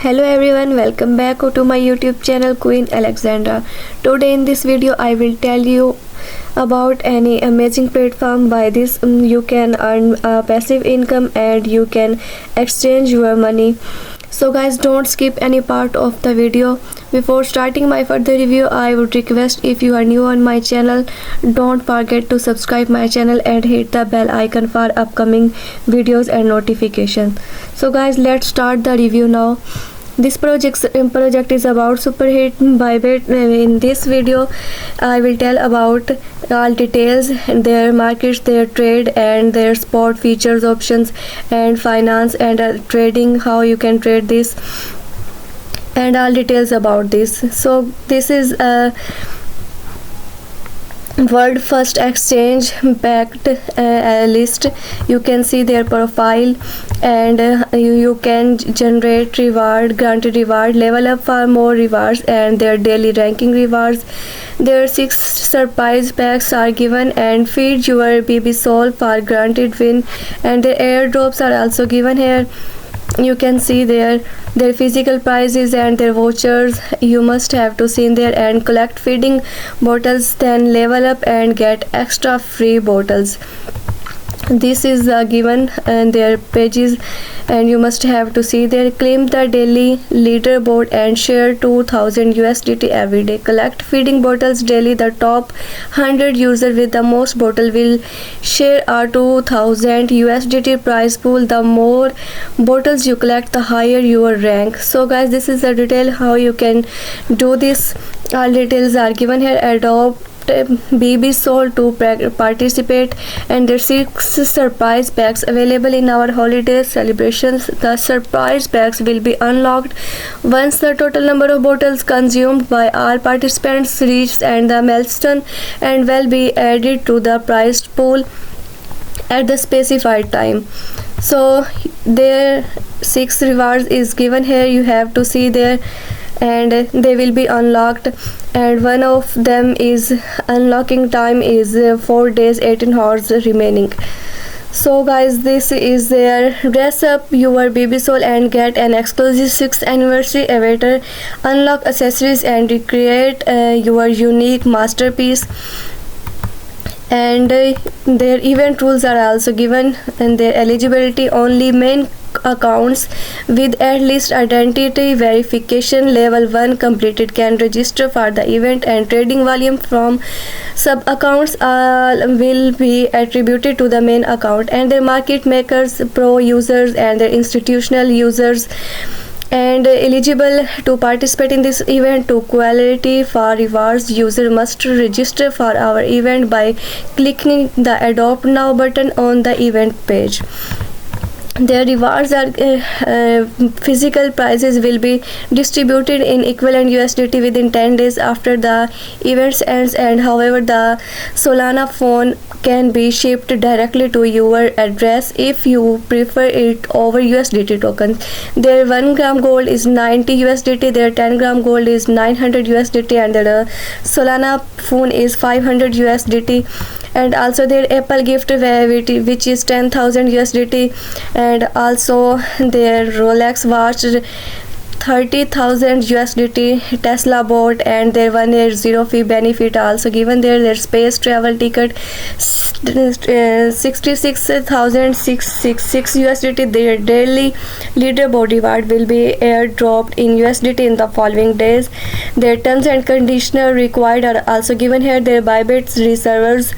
Hello everyone, welcome back to my YouTube channel Queen Alexandra. Today in this video I will tell you about any amazing platform. By this you can earn passive income and you can exchange your money. So guys, don't skip any part of the video. Before starting my further review, I would request, if you are new on my channel, don't forget to subscribe my channel and hit the bell icon for upcoming videos and notifications. So guys, let's start the review now. This project is about Superhit Bybit. In this video I will tell about all details, their markets, their trade and their spot features, options and finance and trading, how you can trade this and all details about this. So this is a world first exchange backed list. You can see their profile and you can generate reward, granted reward, level up for more rewards and their daily ranking rewards. Their 6 surprise packs are given and feed your baby soul for granted win, and their airdrops are also given here. You can see their physical prizes and their vouchers. You must have to see there and collect feeding bottles, then level up and get extra free bottles. This is given and their pages, and you must have to see there. Claim the daily leaderboard and share 2000 USDT every day. Collect feeding bottles daily. The top 100 user with the most bottle will share a 2000 USDT prize pool. The more bottles you collect, the higher your rank. So guys, this is the detail how you can do this. All details are given here. Adopt baby soul to participate, and there's 6 surprise packs available in our holiday celebrations. The surprise packs will be unlocked once the total number of bottles consumed by all participants reaches and the milestone, and will be added to the prize pool at the specified time. So their 6 rewards is given here. You have to see there, and they will be unlocked, and one of them is unlocking time is 4 days 18 hours remaining. So guys, this is their dress up your baby soul and get an exclusive 6th anniversary avatar, unlock accessories and recreate your unique masterpiece. And their event rules are also given, and their eligibility: only main accounts with at least identity verification level 1 completed can register for the event, and trading volume from sub accounts will be attributed to the main account. And their market makers, pro users and their institutional users and eligible to participate in this event. To quality for rewards, user must register for our event by clicking the adopt now button on the event page. Their rewards are physical prizes will be distributed in equivalent USDT within 10 days after the event ends, and however the Solana phone can be shipped directly to your address if you prefer it over USDT tokens. Their 1 gram gold is 90 USDT, their 10 gram gold is 900 USDT, and their Solana phone is 500 USDT. And also their Apple gift which is 10,000 USDT, and also their Rolex watch 30,000 USDT, Tesla bot and their 1 year 0 fee benefit also given there. Their space travel ticket 66,666 USDT. Their daily leaderboard reward will be airdropped in USDT in the following days. Their terms and conditions required are also given here. Their Bybit reserves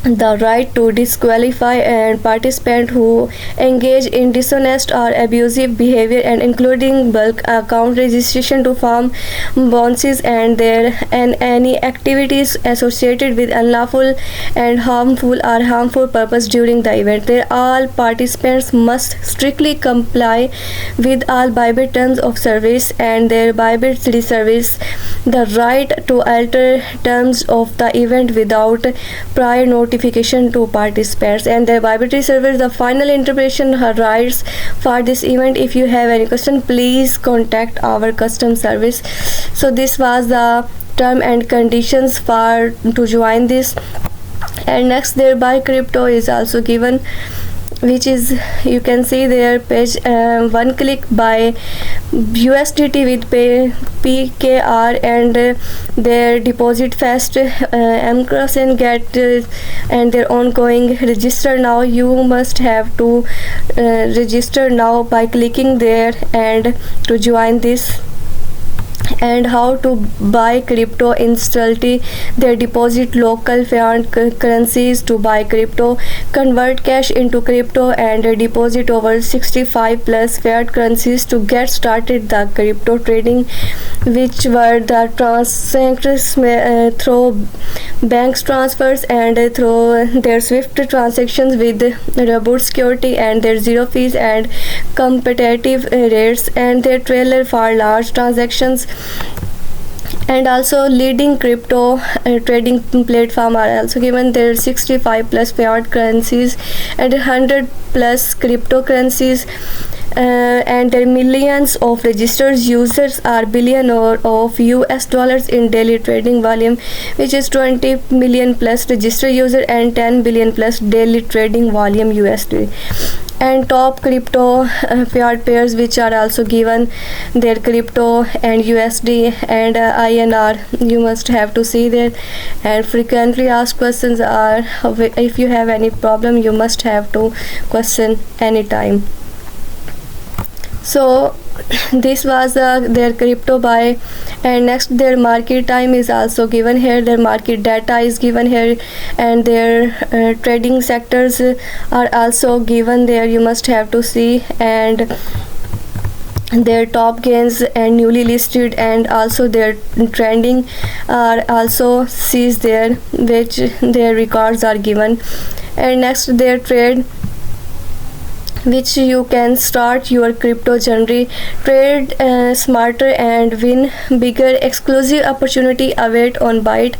the right to disqualify and participants who engage in dishonest or abusive behavior, and including bulk account registration to farm bounties and any activities associated with unlawful and harmful purpose during the event. There all participants must strictly comply with all Bybit terms of service, and their Bybit reserves the right to alter terms of the event without prior notification to participants. And their Bybit servers the final interpretation rights for this event. If you have any question, please contact our custom service. So this was the term and conditions to join this. And next, their buy crypto is also given. which is, you can see their page, one click buy USDT with PKR, and their deposit fast, MCROS, and get and their ongoing register now. You must have to register now by clicking there and to join this. And how to buy crypto instantly. Their deposit local fiat currencies to buy crypto, convert cash into crypto, and deposit over 65 plus fiat currencies to get started the crypto trading, which were the transactions through bank transfers and through their swift transactions with robust security and their zero fees and competitive rates, and their trailer for large transactions. And also leading crypto trading platform are also given their 65 plus fiat currencies and 100 plus cryptocurrencies, and their millions of registered users are billion of US dollars in daily trading volume, which is 20 million plus registered user and 10 billion plus daily trading volume USD. And top crypto fiat pairs which are also given their crypto and USD and INR, you must have to see there. And frequently asked questions are, if you have any problem you must have to question anytime. So this was their crypto buy. And next, their market time is also given here, their market data is given here, and their trading sectors are also given there, you must have to see. And their top gains and newly listed and also their trending are also sees there, which their records are given. And next, their trade, which you can start your crypto journey. Trade smarter and win bigger. Exclusive opportunity await on Byte.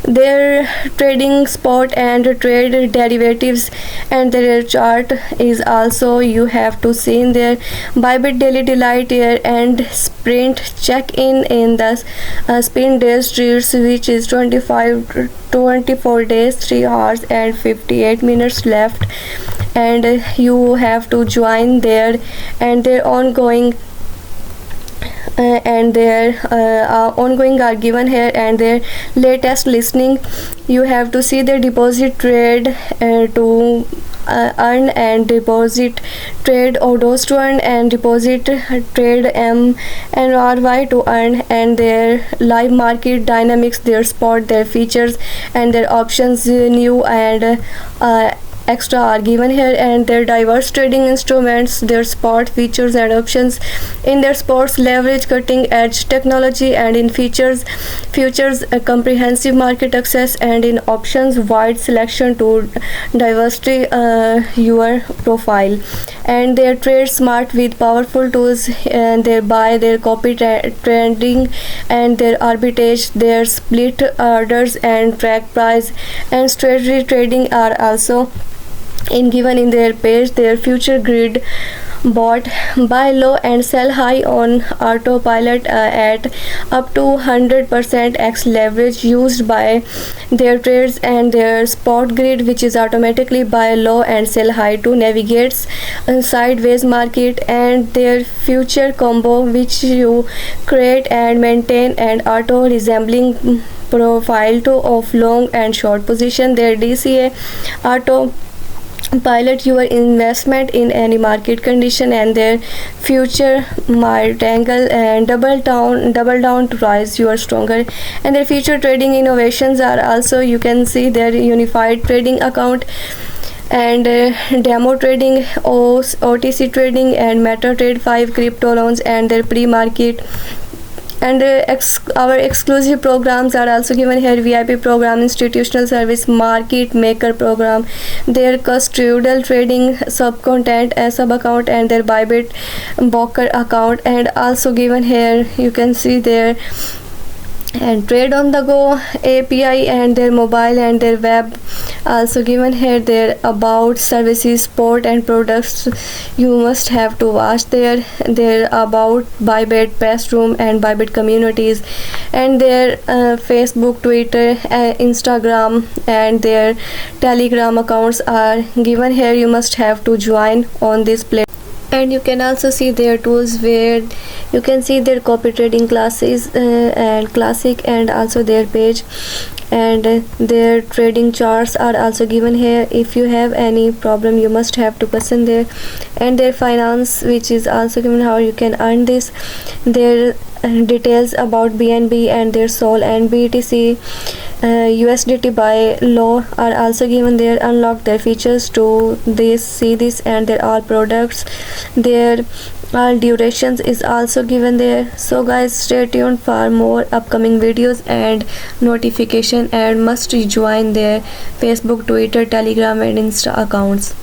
Their trading spot and trade derivatives, and their chart is also you have to see in there. Bybit daily delight here and sprint check in the spin days treats, which is 24 days, 3 hours and 58 minutes left, and you have to join there. And their ongoing ongoing are given here, and their latest listening, you have to see their deposit trade to earn, and deposit trade odos to earn, and deposit trade M and RY to earn, and their live market dynamics, their spot, their features, and their options new and extra are given here. And their diverse trading instruments, their spot features and options. In their sports, leverage cutting edge technology, and in futures a comprehensive market access, and in options wide selection to diversity your profile. And their trade smart with powerful tools, and their buy, their copy trading, and their arbitrage, their split orders and track price, and strategy trading are also given in their page. Their future grid bot, buy low and sell high on autopilot at up to 100% x leverage used by their trades. And their spot grid, which is automatically buy low and sell high to navigates sideways market. And their future combo, which you create and maintain and auto resembling profile to of long and short position. Their DCA auto pilot your investment in any market condition. And their future martingale and double down to rise you are stronger. And their future trading innovations are also, you can see their unified trading account, and demo trading, OTC trading, and MetaTrader 5 crypto loans, and their pre-market. And our exclusive programs are also given here. VIP program, institutional service, market maker program, their custodial trading sub-content sub-account, and their Bybit broker account, and also given here, you can see there. And trade on the go API, and their mobile and their web Also given here their about services, sport and products. You must have to watch their about Bybit best room and Bybit communities, and their Facebook, Twitter, Instagram and their Telegram accounts are given here. You must have to join on this platform. And you can also see their tools where you can see their copy trading classes and classic, and also their page, and their trading charts are also given here. If you have any problem, you must have to question there, and their finance, which is also given how you can earn this. Their details about BNB and their Sol and BTC USDT by law are also given there. Unlock their features to this, see this, and their all products, their all durations is also given there. So guys, stay tuned for more upcoming videos and notification, and must join their Facebook, Twitter, Telegram and Insta accounts.